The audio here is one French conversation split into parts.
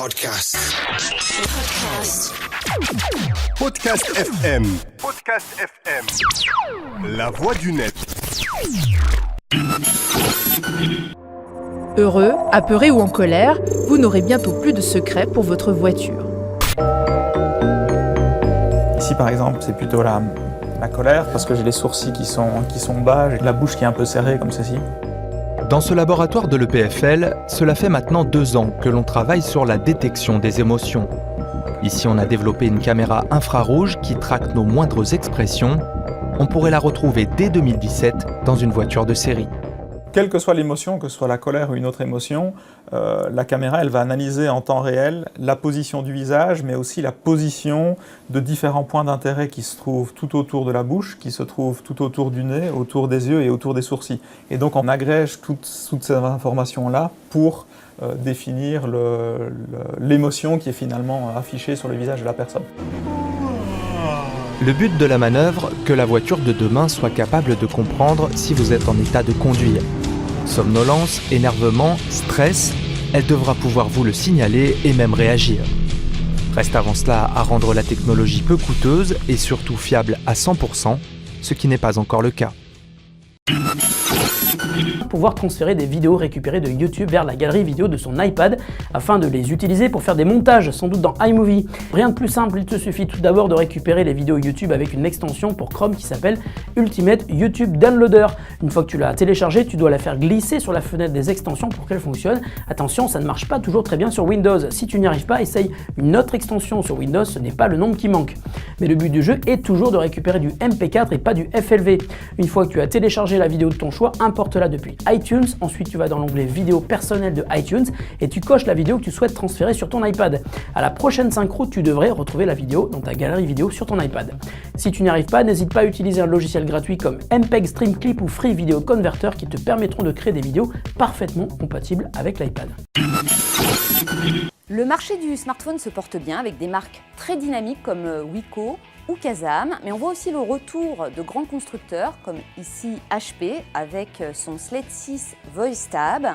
Podcast. Podcast FM. Podcast FM. La voix du net. Heureux, apeuré ou en colère, vous n'aurez bientôt plus de secrets pour votre voiture. Ici par exemple, c'est plutôt la colère parce que j'ai les sourcils qui sont bas, j'ai la bouche qui est un peu serrée comme ceci. Dans ce laboratoire de l'EPFL, cela fait maintenant 2 ans que l'on travaille sur la détection des émotions. Ici, on a développé une caméra infrarouge qui traque nos moindres expressions. On pourrait la retrouver dès 2017 dans une voiture de série. Quelle que soit l'émotion, que ce soit la colère ou une autre émotion, la caméra elle va analyser en temps réel la position du visage, mais aussi la position de différents points d'intérêt qui se trouvent tout autour de la bouche, qui se trouvent tout autour du nez, autour des yeux et autour des sourcils. Et donc on agrège toutes ces informations-là pour définir l'émotion qui est finalement affichée sur le visage de la personne. Le but de la manœuvre, que la voiture de demain soit capable de comprendre si vous êtes en état de conduire. Somnolence, énervement, stress, elle devra pouvoir vous le signaler et même réagir. Reste avant cela à rendre la technologie peu coûteuse et surtout fiable à 100%, ce qui n'est pas encore le cas. Pouvoir transférer des vidéos récupérées de YouTube vers la galerie vidéo de son iPad afin de les utiliser pour faire des montages, sans doute dans iMovie. Rien de plus simple, il te suffit tout d'abord de récupérer les vidéos YouTube avec une extension pour Chrome qui s'appelle Ultimate YouTube Downloader. Une fois que tu l'as téléchargée, tu dois la faire glisser sur la fenêtre des extensions pour qu'elle fonctionne. Attention, ça ne marche pas toujours très bien sur Windows. Si tu n'y arrives pas, essaye une autre extension sur Windows, ce n'est pas le nombre qui manque. Mais le but du jeu est toujours de récupérer du MP4 et pas du FLV. Une fois que tu as téléchargé la vidéo de ton choix, importe-la depuis iTunes, ensuite tu vas dans l'onglet vidéo personnelle de iTunes et tu coches la vidéo que tu souhaites transférer sur ton iPad. À la prochaine synchro, tu devrais retrouver la vidéo dans ta galerie vidéo sur ton iPad. Si tu n'y arrives pas, n'hésite pas à utiliser un logiciel gratuit comme MPEG Stream Clip ou Free Video Converter qui te permettront de créer des vidéos parfaitement compatibles avec l'iPad. Le marché du smartphone se porte bien avec des marques très dynamiques comme Wiko ou Kazam, mais on voit aussi le retour de grands constructeurs comme ici HP avec son Slate 6 VoiceTab,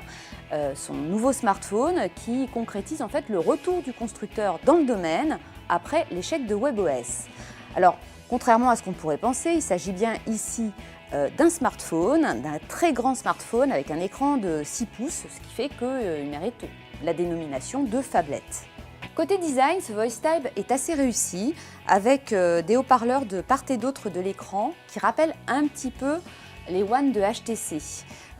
son nouveau smartphone qui concrétise en fait le retour du constructeur dans le domaine après l'échec de WebOS. Alors, contrairement à ce qu'on pourrait penser, il s'agit bien ici d'un smartphone, d'un très grand smartphone avec un écran de 6 pouces, ce qui fait qu'il mérite la dénomination de phablette. Côté design, ce VoiceTab est assez réussi avec des haut-parleurs de part et d'autre de l'écran qui rappellent un petit peu les One de HTC.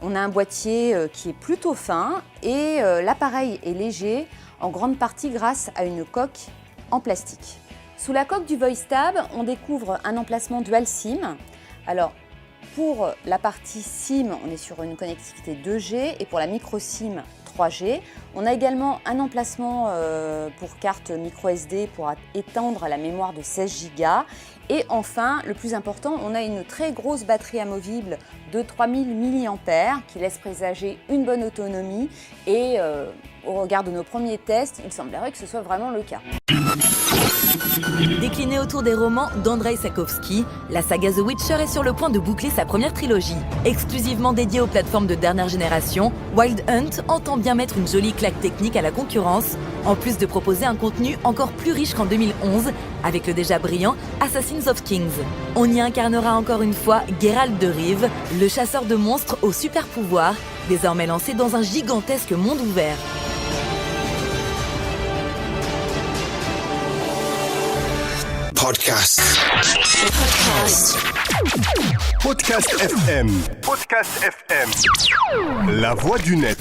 On a un boîtier qui est plutôt fin et l'appareil est léger en grande partie grâce à une coque en plastique. Sous la coque du VoiceTab, on découvre un emplacement Dual SIM. Alors, pour la partie SIM, on est sur une connectivité 2G et pour la micro SIM, 3G. On a également un emplacement pour carte micro SD pour étendre la mémoire de 16 Go. Et enfin, le plus important, on a une très grosse batterie amovible de 3000 mAh qui laisse présager une bonne autonomie et au regard de nos premiers tests, il semblerait que ce soit vraiment le cas. Déclinée autour des romans d'Andrzej Sapkowski, la saga The Witcher est sur le point de boucler sa première trilogie. Exclusivement dédiée aux plateformes de dernière génération, Wild Hunt entend bien mettre une jolie claque technique à la concurrence, en plus de proposer un contenu encore plus riche qu'en 2011, avec le déjà brillant Assassins of Kings. On y incarnera encore une fois Geralt de Rive, le chasseur de monstres aux super pouvoirs, désormais lancé dans un gigantesque monde ouvert. Podcast. Podcast FM. Podcast FM. La voix du net.